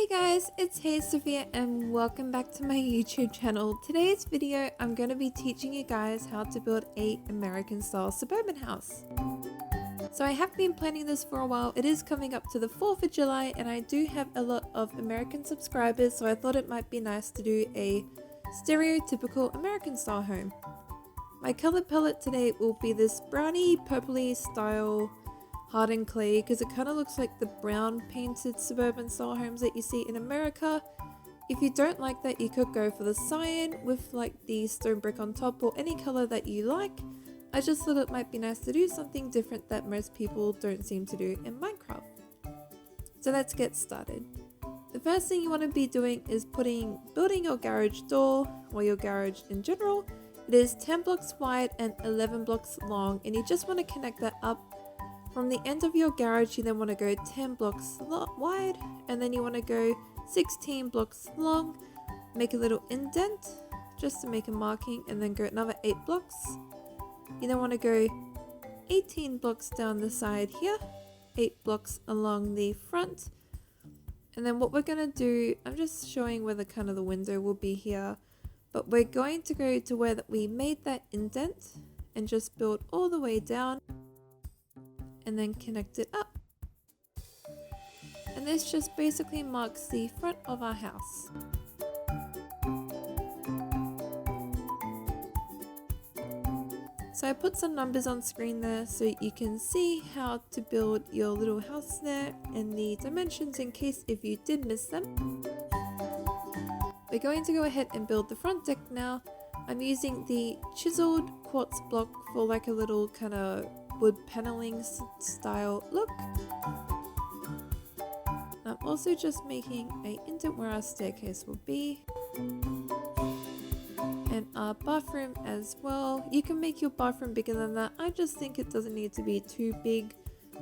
Hey guys, it's Sophia and welcome back to my YouTube channel. Today's video I'm going to be teaching you guys how to build a American style suburban house. So I have been planning this for a while. It is coming up to the 4th of July and I do have a lot of American subscribers, so I thought it might be nice to do a stereotypical American style home. My color palette today will be this browny purpley style hardened clay because it kind of looks like the brown painted suburban style homes that you see in America. If you don't like that, you could go for the cyan with like the stone brick on top or any color that you like. I just thought it might be nice to do something different that most people don't seem to do in Minecraft. So let's get started. The first thing you want to be doing is building your garage door or your garage in general. It is 10 blocks wide and 11 blocks long, and you just want to connect that up. From the end of your garage, you then want to go 10 blocks wide, and then you want to go 16 blocks long, make a little indent just to make a marking, and then go another 8 blocks. You then want to go 18 blocks down the side here, 8 blocks along the front. And then what we're going to do, I'm just showing where the window will be here, but we're going to go to where we made that indent and just build all the way down and then connect it up. And this just basically marks the front of our house. So I put some numbers on screen there so you can see how to build your little house there and the dimensions in case if you did miss them. We're going to go ahead and build the front deck now. I'm using the chiseled quartz block for like a little kind of wood paneling style look. I'm also just making an indent where our staircase will be, and our bathroom as well. You can make your bathroom bigger than that. I just think it doesn't need to be too big.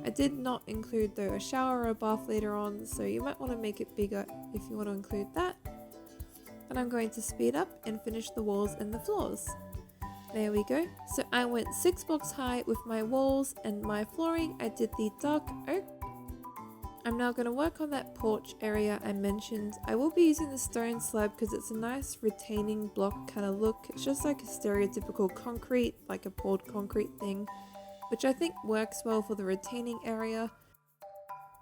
I did not include though a shower or a bath later on, so you might want to make it bigger if you want to include that. And I'm going to speed up and finish the walls and the floors. There we go. So I went 6 blocks high with my walls and my flooring. I did the dark oak. I'm now going to work on that porch area I mentioned. I will be using the stone slab because it's a nice retaining block kind of look. It's just like a stereotypical concrete, like a poured concrete thing, which I think works well for the retaining area.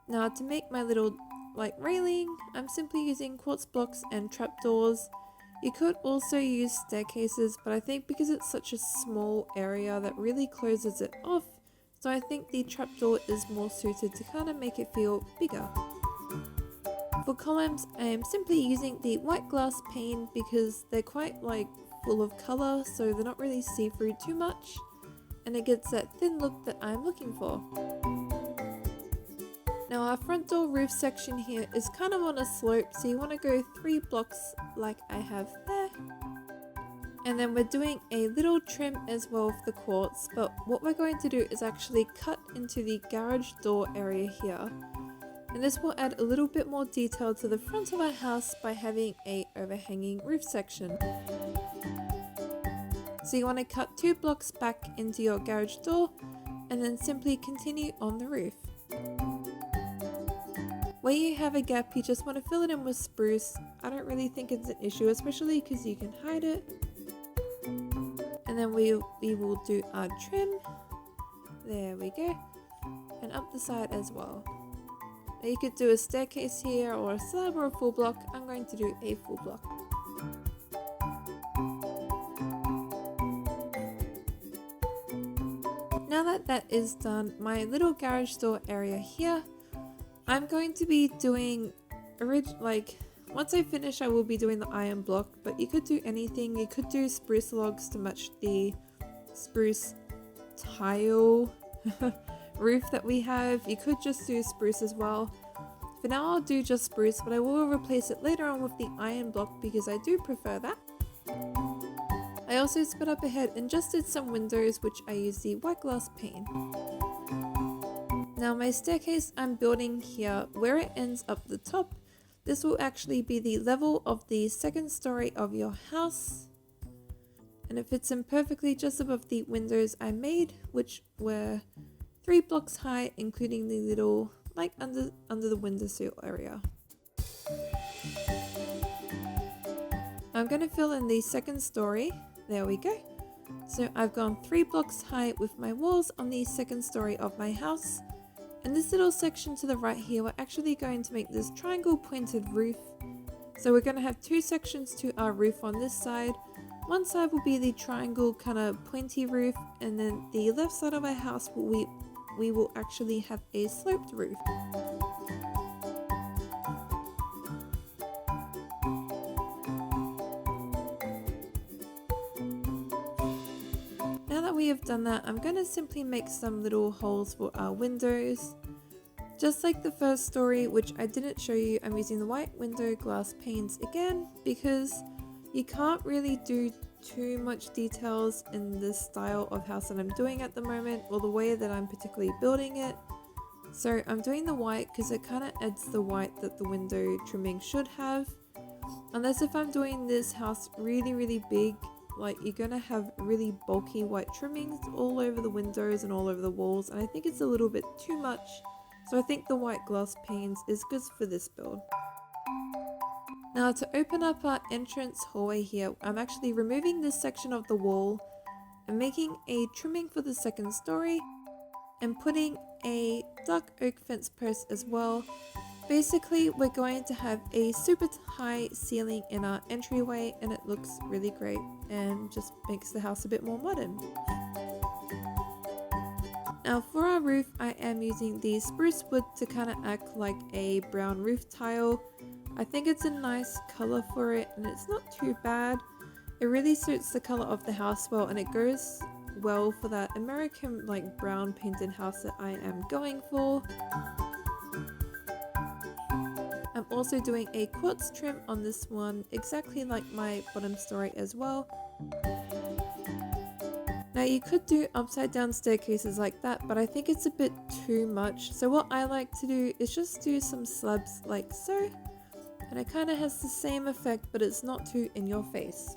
Now to make my little like railing, I'm simply using quartz blocks and trapdoors. You could also use staircases, but I think because it's such a small area that really closes it off, so I think the trapdoor is more suited to kind of make it feel bigger. For columns, I am simply using the white glass pane because they're quite like full of color, so they're not really see-through too much, and it gets that thin look that I'm looking for. Now our front door roof section here is kind of on a slope, so you want to go 3 blocks like I have there. And then we're doing a little trim as well with the quartz, but what we're going to do is actually cut into the garage door area here. And this will add a little bit more detail to the front of our house by having a overhanging roof section. So you want to cut 2 blocks back into your garage door and then simply continue on the roof. Where you have a gap, you just want to fill it in with spruce. I don't really think it's an issue, especially because you can hide it. And then we will do our trim. There we go. And up the side as well. Now you could do a staircase here or a slab or a full block. I'm going to do a full block. Now that that is done, my little garage door area here, I'm going to be doing once I finish I will be doing the iron block, but you could do anything. You could do spruce logs to match the spruce tile roof that we have. You could just do spruce as well. For now I'll do just spruce, but I will replace it later on with the iron block because I do prefer that. I also sped up ahead and just did some windows, which I use the white glass pane. Now my staircase I'm building here, where it ends up the top, this will actually be the level of the second story of your house. And it fits in perfectly just above the windows I made, which were 3 blocks high, including the little, like under the windowsill area. I'm going to fill in the second story. There we go. So I've gone 3 blocks high with my walls on the second story of my house. And this little section to the right here, we're actually going to make this triangle pointed roof. So we're going to have 2 sections to our roof on this side. One side will be the triangle kind of pointy roof, and then the left side of our house we will actually have a sloped roof. Now that we have done that, I'm going to simply make some little holes for our windows. Just like the first story, which I didn't show you, I'm using the white window glass panes again because you can't really do too much details in this style of house that I'm doing at the moment, or the way that I'm particularly building it. So I'm doing the white because it kind of adds the white that the window trimming should have. Unless if I'm doing this house really big, like you're gonna have really bulky white trimmings all over the windows and all over the walls, and I think it's a little bit too much. So I think the white glass panes is good for this build. Now to open up our entrance hallway here, I'm actually removing this section of the wall and making a trimming for the second story and putting a dark oak fence post as well. Basically, we're going to have a super high ceiling in our entryway, and it looks really great and just makes the house a bit more modern. Now for our roof, I am using the spruce wood to kind of act like a brown roof tile. I think it's a nice color for it, and it's not too bad. It really suits the color of the house well, and it goes well for that American like brown painted house that I am going for. I'm also doing a quartz trim on this one, exactly like my bottom story as well. Now you could do upside down staircases like that, but I think it's a bit too much. So what I like to do is just do some slabs like so, and it kind of has the same effect, but it's not too in your face.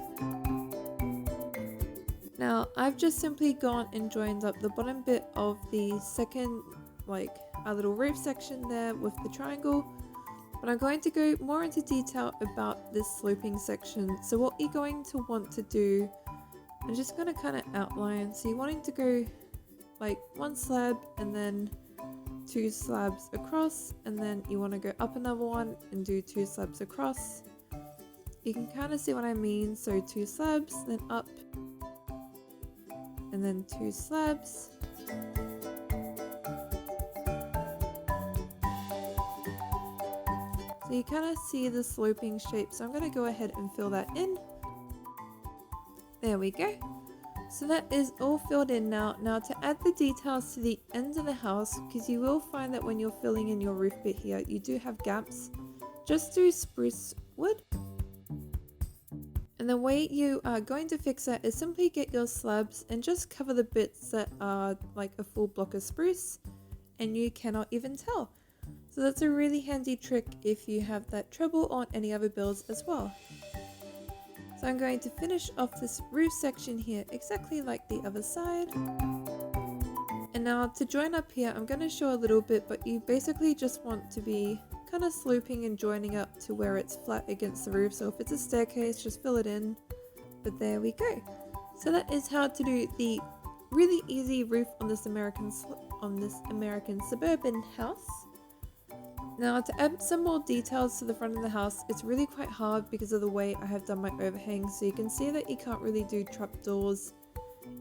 Now I've just simply gone and joined up the bottom bit of the second, like our little roof section there with the triangle. But I'm going to go more into detail about this sloping section. So what you're going to want to do, I'm just going to kind of outline. So you're wanting to go like 1 slab and then 2 slabs across, and then you want to go up another one and do 2 slabs across. You can kind of see what I mean. So 2 slabs, then up, and then 2 slabs. So you kind of see the sloping shape, so I'm going to go ahead and fill that in. There we go. So that is all filled in now. Now to add the details to the ends of the house, because you will find that when you're filling in your roof bit here, you do have gaps. Just do spruce wood. And the way you are going to fix that is simply get your slabs and just cover the bits that are like a full block of spruce, and you cannot even tell. So that's a really handy trick if you have that trouble on any other builds as well. So I'm going to finish off this roof section here exactly like the other side. And now to join up here, I'm going to show a little bit, but you basically just want to be kind of sloping and joining up to where it's flat against the roof. So if it's a staircase, just fill it in. But there we go. So that is how to do the really easy roof on this American suburban house. Now to add some more details to the front of the house, it's really quite hard because of the way I have done my overhang. So you can see that you can't really do trapdoors.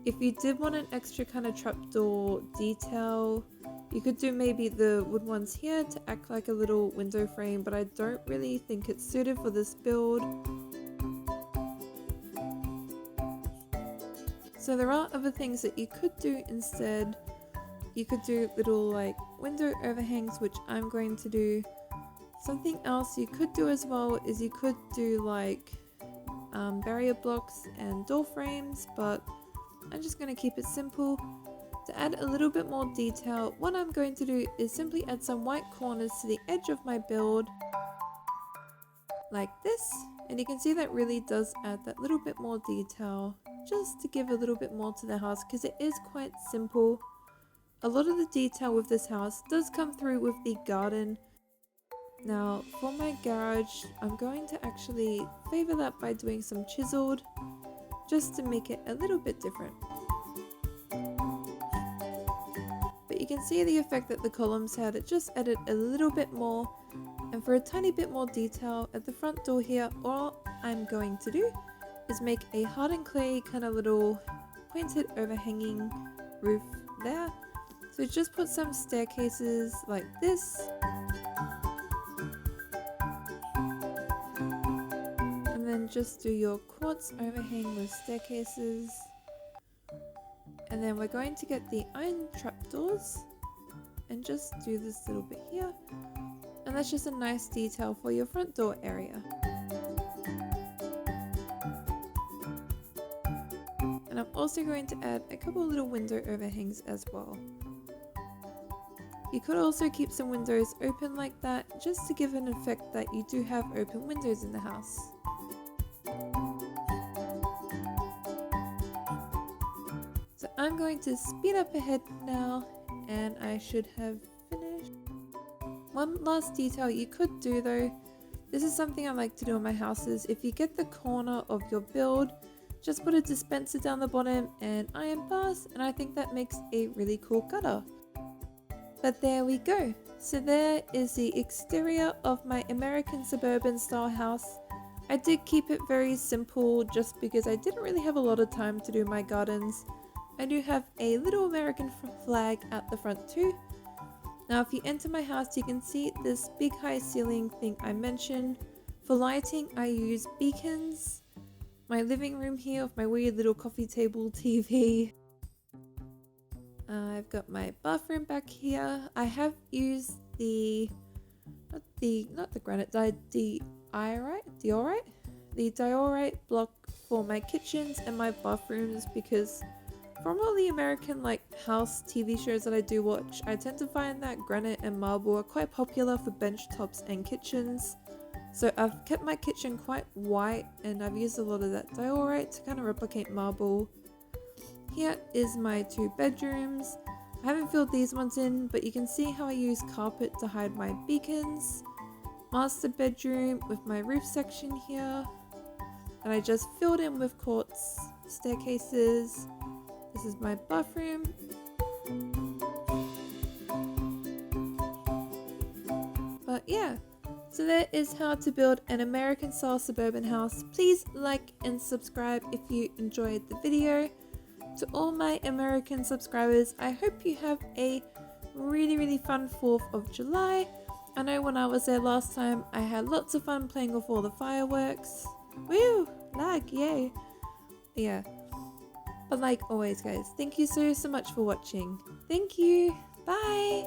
If you did want an extra kind of trapdoor detail, you could do maybe the wood ones here to act like a little window frame, but I don't really think it's suited for this build. So there are other things that you could do instead. You could do little like window overhangs, which I'm going to do. Something else you could do as well is you could do like barrier blocks and door frames, but I'm just going to keep it simple. To add a little bit more detail, what I'm going to do is simply add some white corners to the edge of my build like this, and you can see that really does add that little bit more detail just to give a little bit more to the house, because it is quite simple. A lot of the detail with this house does come through with the garden, Now for my garage, I'm going to actually favor that by doing some chiseled, just to make it a little bit different. But you can see the effect that the columns had. It just added a little bit more, and for a tiny bit more detail at the front door here, all I'm going to do is make a hardened clay kind of little pointed overhanging roof there. So just put some staircases like this, and then just do your quartz overhang with staircases. And then we're going to get the iron trapdoors and just do this little bit here. And that's just a nice detail for your front door area. And I'm also going to add a couple little window overhangs as well. You could also keep some windows open like that, just to give an effect that you do have open windows in the house. So I'm going to speed up ahead now, and I should have finished. One last detail you could do though, this is something I like to do in my houses. If you get the corner of your build, just put a dispenser down the bottom and iron bars, and I think that makes a really cool gutter. But there we go. So there is the exterior of my American suburban style house. I did keep it very simple just because I didn't really have a lot of time to do my gardens. I do have a little American flag at the front too. Now if you enter my house, you can see this big high ceiling thing I mentioned. For lighting, I use beacons. My living room here with my weird little coffee table TV. I've got my bathroom back here. I have used the diorite block for my kitchens and my bathrooms, because from all the American house TV shows that I do watch, I tend to find that granite and marble are quite popular for bench tops and kitchens. So I've kept my kitchen quite white, and I've used a lot of that diorite to kind of replicate marble. Here is my 2 bedrooms. I haven't filled these ones in, but you can see how I use carpet to hide my beacons. Master bedroom with my roof section here, and I just filled in with quartz staircases. This is my bathroom. But yeah, so that is how to build an American style suburban house. Please like and subscribe if you enjoyed the video. To all my American subscribers, I hope you have a really fun 4th of July. I know when I was there last time, I had lots of fun playing with all the fireworks. Woo! Lag, yay! Yeah. But like always guys, thank you so much for watching. Thank you. Bye!